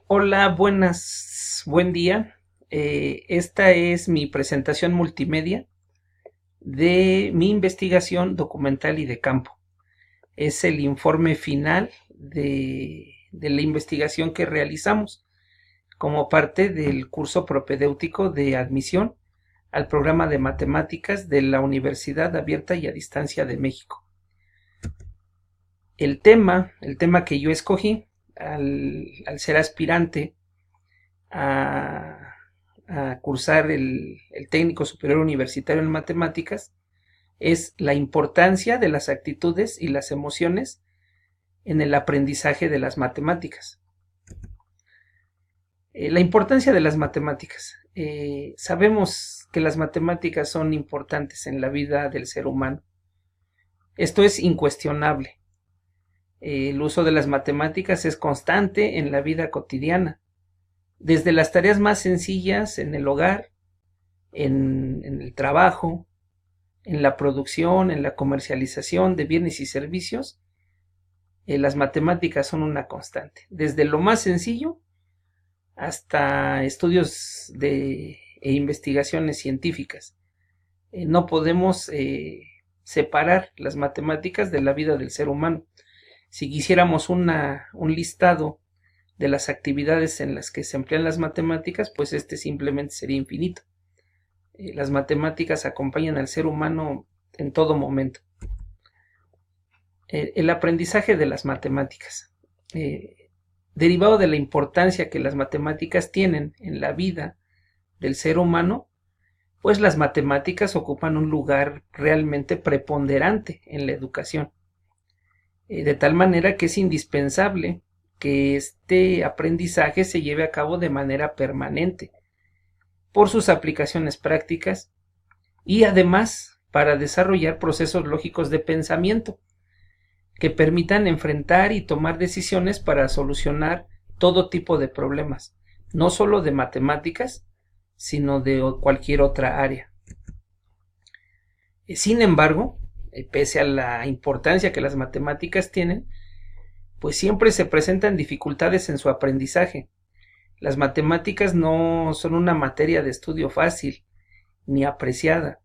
Hola, buen día. Esta es mi presentación multimedia de mi investigación documental y de campo. Es el informe final de la investigación que realizamos como parte del curso propedéutico de admisión al programa de matemáticas de la Universidad Abierta y a Distancia de México. El tema que yo escogí al ser aspirante a, a cursar el técnico superior universitario en matemáticas es la importancia de las actitudes y las emociones en el aprendizaje de las matemáticas. La importancia de las matemáticas. Sabemos que las matemáticas son importantes en la vida del ser humano. Esto es incuestionable. El uso de las matemáticas es constante en la vida cotidiana, desde las tareas más sencillas en el hogar, en el trabajo, en la producción, en la comercialización de bienes y servicios. Las matemáticas son una constante, desde lo más sencillo hasta estudios e investigaciones científicas. No podemos separar las matemáticas de la vida del ser humano. Si quisiéramos un listado de las actividades en las que se emplean las matemáticas, pues este simplemente sería infinito. Las matemáticas acompañan al ser humano en todo momento. El aprendizaje de las matemáticas. Derivado de la importancia que las matemáticas tienen en la vida del ser humano, pues las matemáticas ocupan un lugar realmente preponderante en la educación. De tal manera que es indispensable que este aprendizaje se lleve a cabo de manera permanente, por sus aplicaciones prácticas y además para desarrollar procesos lógicos de pensamiento que permitan enfrentar y tomar decisiones para solucionar todo tipo de problemas, no solo de matemáticas, sino de cualquier otra área. Sin embargo, pese a la importancia que las matemáticas tienen, pues siempre se presentan dificultades en su aprendizaje. Las matemáticas no son una materia de estudio fácil ni apreciada.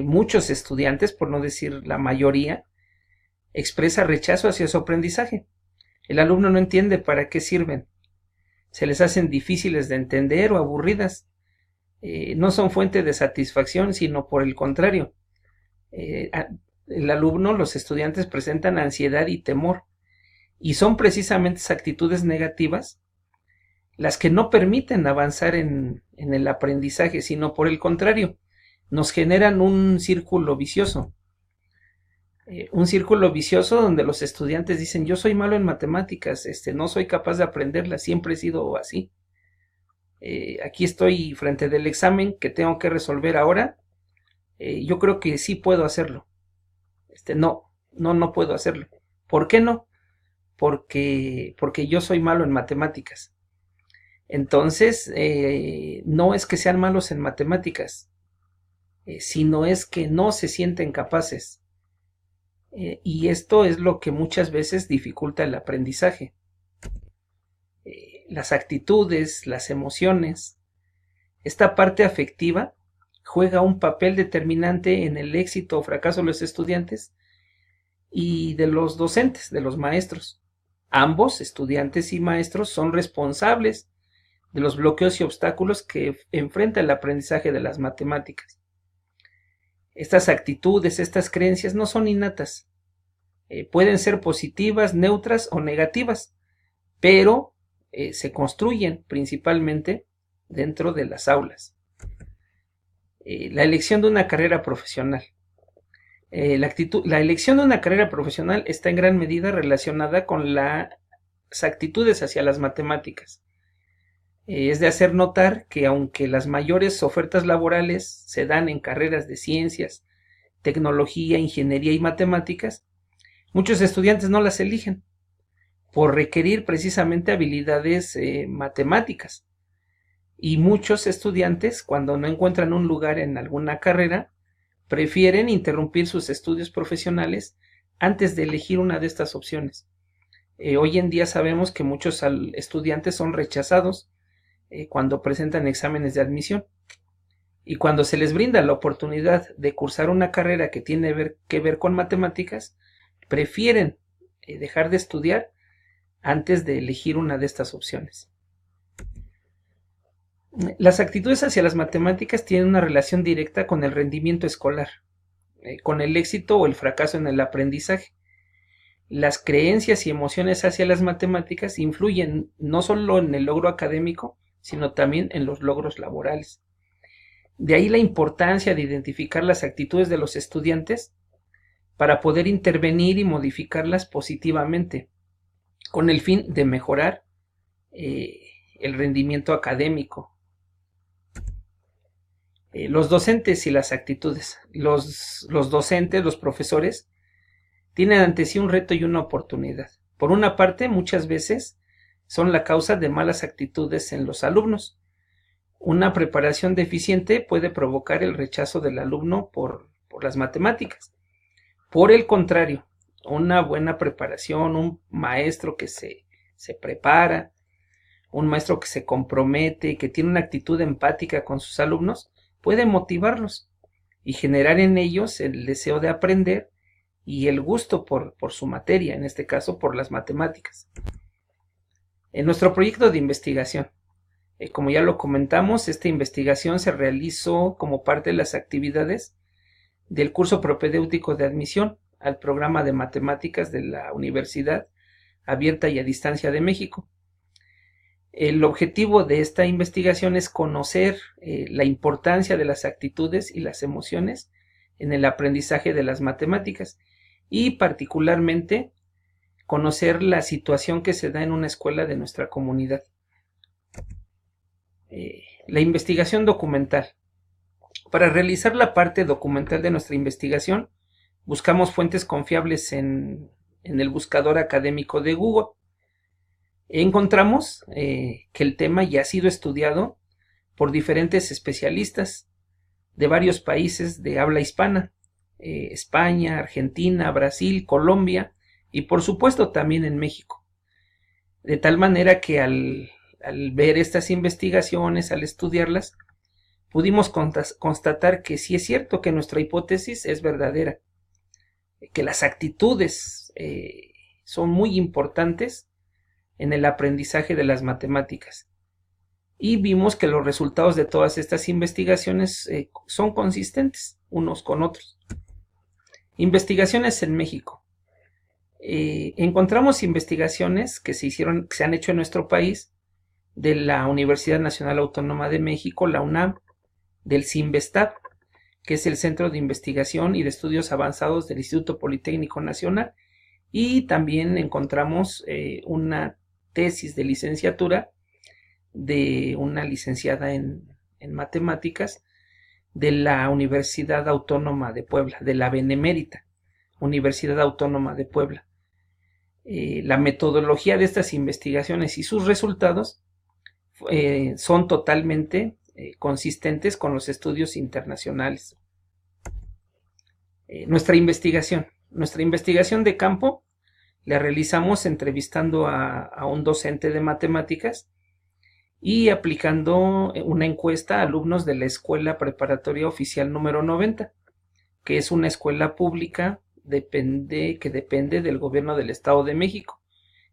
Muchos estudiantes, por no decir la mayoría, expresa rechazo hacia su aprendizaje. El alumno no entiende para qué sirven. Se les hacen difíciles de entender o aburridas. No son fuente de satisfacción, sino por el contrario. El alumno, los estudiantes presentan ansiedad y temor. Y son precisamente esas actitudes negativas las que no permiten avanzar en el aprendizaje, sino por el contrario, nos generan un círculo vicioso. Un círculo vicioso donde los estudiantes dicen: yo soy malo en matemáticas, no soy capaz de aprenderlas, siempre he sido así. Aquí estoy frente del examen que tengo que resolver ahora. Yo creo que sí puedo hacerlo. No puedo hacerlo. ¿Por qué no? Porque yo soy malo en matemáticas. Entonces, no es que sean malos en matemáticas, sino es que no se sienten capaces. Y esto es lo que muchas veces dificulta el aprendizaje. Las actitudes, las emociones, esta parte afectiva juega un papel determinante en el éxito o fracaso de los estudiantes y de los docentes, de los maestros. Ambos, estudiantes y maestros, son responsables de los bloqueos y obstáculos que enfrenta el aprendizaje de las matemáticas. Estas actitudes, estas creencias no son innatas. Pueden ser positivas, neutras o negativas, pero se construyen principalmente dentro de las aulas. La elección de una carrera profesional. La elección de una carrera profesional está en gran medida relacionada con las actitudes hacia las matemáticas. Es de hacer notar que aunque las mayores ofertas laborales se dan en carreras de ciencias, tecnología, ingeniería y matemáticas, muchos estudiantes no las eligen por requerir precisamente habilidades matemáticas. Y muchos estudiantes, cuando no encuentran un lugar en alguna carrera, prefieren interrumpir sus estudios profesionales antes de elegir una de estas opciones. Hoy en día sabemos que muchos estudiantes son rechazados cuando presentan exámenes de admisión, y cuando se les brinda la oportunidad de cursar una carrera que tiene que ver con matemáticas, prefieren dejar de estudiar antes de elegir una de estas opciones. Las actitudes hacia las matemáticas tienen una relación directa con el rendimiento escolar, con el éxito o el fracaso en el aprendizaje. Las creencias y emociones hacia las matemáticas influyen no solo en el logro académico, sino también en los logros laborales. De ahí la importancia de identificar las actitudes de los estudiantes para poder intervenir y modificarlas positivamente, con el fin de mejorar el rendimiento académico. Los docentes y las actitudes. Los docentes, los profesores, tienen ante sí un reto y una oportunidad. Por una parte, muchas veces son la causa de malas actitudes en los alumnos. Una preparación deficiente puede provocar el rechazo del alumno por las matemáticas. Por el contrario, una buena preparación, un maestro que se prepara, un maestro que se compromete, que tiene una actitud empática con sus alumnos, puede motivarlos y generar en ellos el deseo de aprender y el gusto por su materia, en este caso por las matemáticas. En nuestro proyecto de investigación, como ya lo comentamos, esta investigación se realizó como parte de las actividades del curso propedéutico de admisión al programa de matemáticas de la Universidad Abierta y a Distancia de México. El objetivo de esta investigación es conocer la importancia de las actitudes y las emociones en el aprendizaje de las matemáticas y particularmente conocer la situación que se da en una escuela de nuestra comunidad. La investigación documental. Para realizar la parte documental de nuestra investigación, buscamos fuentes confiables en el buscador académico de Google. Encontramos que el tema ya ha sido estudiado por diferentes especialistas de varios países de habla hispana, España, Argentina, Brasil, Colombia y por supuesto también en México. De tal manera que al ver estas investigaciones, al estudiarlas, pudimos constatar que sí es cierto que nuestra hipótesis es verdadera, que las actitudes son muy importantes en el aprendizaje de las matemáticas. Y vimos que los resultados de todas estas investigaciones son consistentes unos con otros. Investigaciones en México. Encontramos investigaciones que se han hecho en nuestro país, de la Universidad Nacional Autónoma de México, la UNAM, del CINVESTAB, que es el Centro de Investigación y de Estudios Avanzados del Instituto Politécnico Nacional, y también encontramos una tesis de licenciatura de una licenciada en matemáticas de la Universidad Autónoma de Puebla, de la Benemérita Universidad Autónoma de Puebla. La metodología de estas investigaciones y sus resultados son totalmente consistentes con los estudios internacionales. Nuestra investigación de campo la realizamos entrevistando a un docente de matemáticas y aplicando una encuesta a alumnos de la Escuela Preparatoria Oficial número 90, que es una escuela pública que depende del gobierno del Estado de México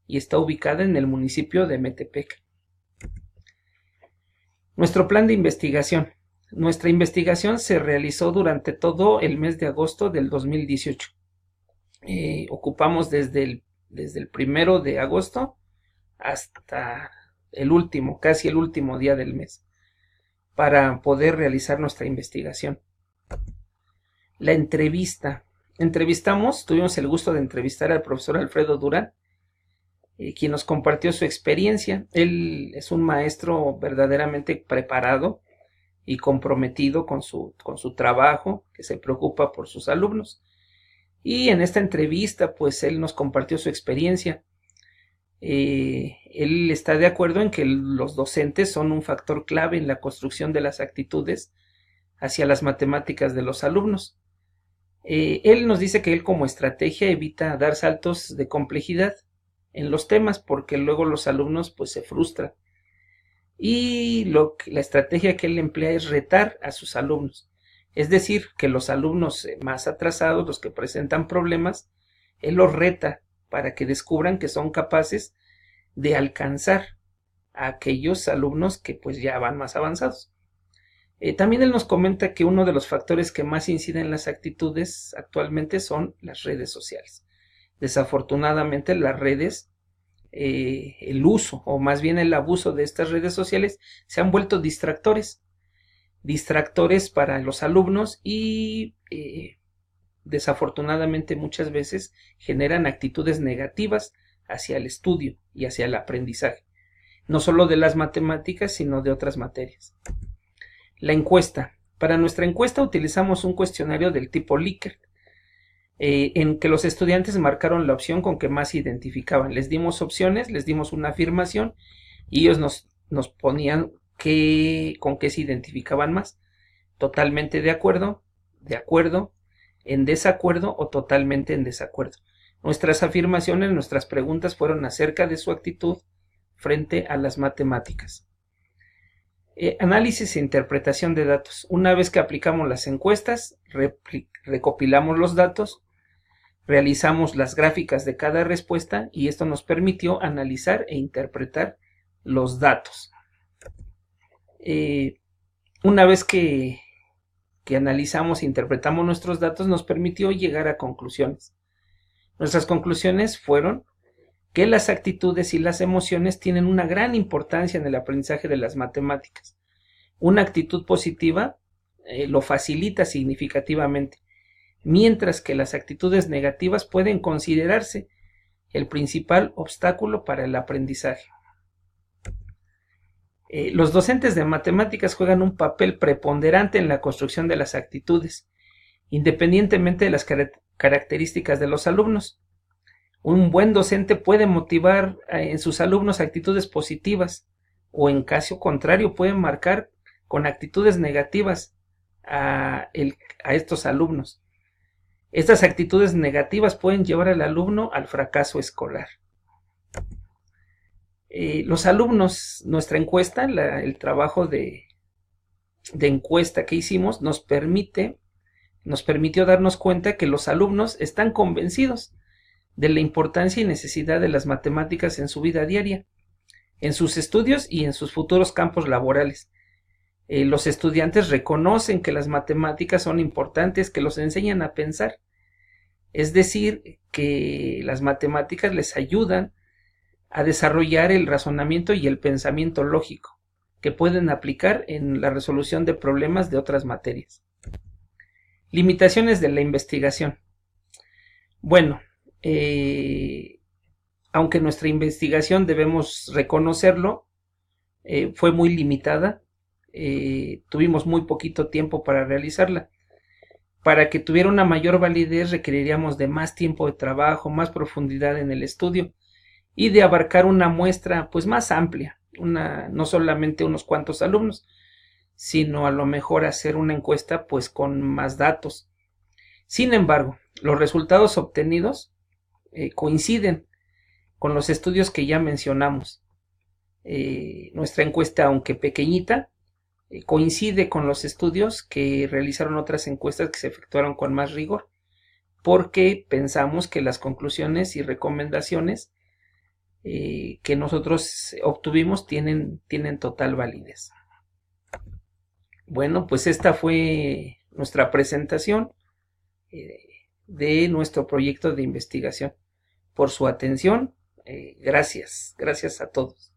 y está ubicada en el municipio de Metepec. Nuestro plan de investigación. Nuestra investigación se realizó durante todo el mes de agosto del 2018. Ocupamos desde el 1 de agosto hasta casi el último día del mes, para poder realizar nuestra investigación. La entrevista. Tuvimos el gusto de entrevistar al profesor Alfredo Durán, quien nos compartió su experiencia. Él es un maestro verdaderamente preparado y comprometido con su trabajo, que se preocupa por sus alumnos. Y en esta entrevista, pues él nos compartió su experiencia. Él está de acuerdo en que los docentes son un factor clave en la construcción de las actitudes hacia las matemáticas de los alumnos. Él nos dice que él como estrategia evita dar saltos de complejidad en los temas, porque luego los alumnos pues se frustran. Y la estrategia que él emplea es retar a sus alumnos. Es decir, que los alumnos más atrasados, los que presentan problemas, él los reta para que descubran que son capaces de alcanzar a aquellos alumnos que pues ya van más avanzados. También él nos comenta que uno de los factores que más inciden en las actitudes actualmente son las redes sociales. Desafortunadamente las redes, el uso o más bien el abuso de estas redes sociales se han vuelto distractores para los alumnos y desafortunadamente muchas veces generan actitudes negativas hacia el estudio y hacia el aprendizaje, no solo de las matemáticas sino de otras materias. La encuesta. Para nuestra encuesta utilizamos un cuestionario del tipo Likert, en que los estudiantes marcaron la opción con que más se identificaban. Les dimos opciones, les dimos una afirmación y ellos nos ponían con qué se identificaban más. Totalmente de acuerdo, en desacuerdo o totalmente en desacuerdo. Nuestras afirmaciones, nuestras preguntas fueron acerca de su actitud frente a las matemáticas. Análisis e interpretación de datos. Una vez que aplicamos las encuestas, recopilamos los datos, realizamos las gráficas de cada respuesta y esto nos permitió analizar e interpretar los datos. Una vez que analizamos e interpretamos nuestros datos, nos permitió llegar a conclusiones. Nuestras conclusiones fueron que las actitudes y las emociones tienen una gran importancia en el aprendizaje de las matemáticas. Una actitud positiva lo facilita significativamente, mientras que las actitudes negativas pueden considerarse el principal obstáculo para el aprendizaje. Los docentes de matemáticas juegan un papel preponderante en la construcción de las actitudes, independientemente de las características de los alumnos. Un buen docente puede motivar en sus alumnos actitudes positivas o en caso contrario puede marcar con actitudes negativas a estos alumnos. Estas actitudes negativas pueden llevar al alumno al fracaso escolar. Los alumnos, nuestra encuesta, el trabajo de encuesta que hicimos nos permitió darnos cuenta que los alumnos están convencidos de la importancia y necesidad de las matemáticas en su vida diaria, en sus estudios y en sus futuros campos laborales. Los estudiantes reconocen que las matemáticas son importantes, que los enseñan a pensar. Es decir, que las matemáticas les ayudan a desarrollar el razonamiento y el pensamiento lógico, que pueden aplicar en la resolución de problemas de otras materias. Limitaciones de la investigación. Bueno, aunque nuestra investigación, debemos reconocerlo, fue muy limitada, tuvimos muy poquito tiempo para realizarla. Para que tuviera una mayor validez requeriríamos de más tiempo de trabajo, más profundidad en el estudio y de abarcar una muestra pues más amplia, no solamente unos cuantos alumnos, sino a lo mejor hacer una encuesta pues con más datos. Sin embargo, los resultados obtenidos coinciden con los estudios que ya mencionamos. Nuestra encuesta, aunque pequeñita, coincide con los estudios que realizaron otras encuestas que se efectuaron con más rigor, porque pensamos que las conclusiones y recomendaciones que nosotros obtuvimos tienen total validez. Bueno, pues esta fue nuestra presentación de nuestro proyecto de investigación. Por su atención, gracias a todos.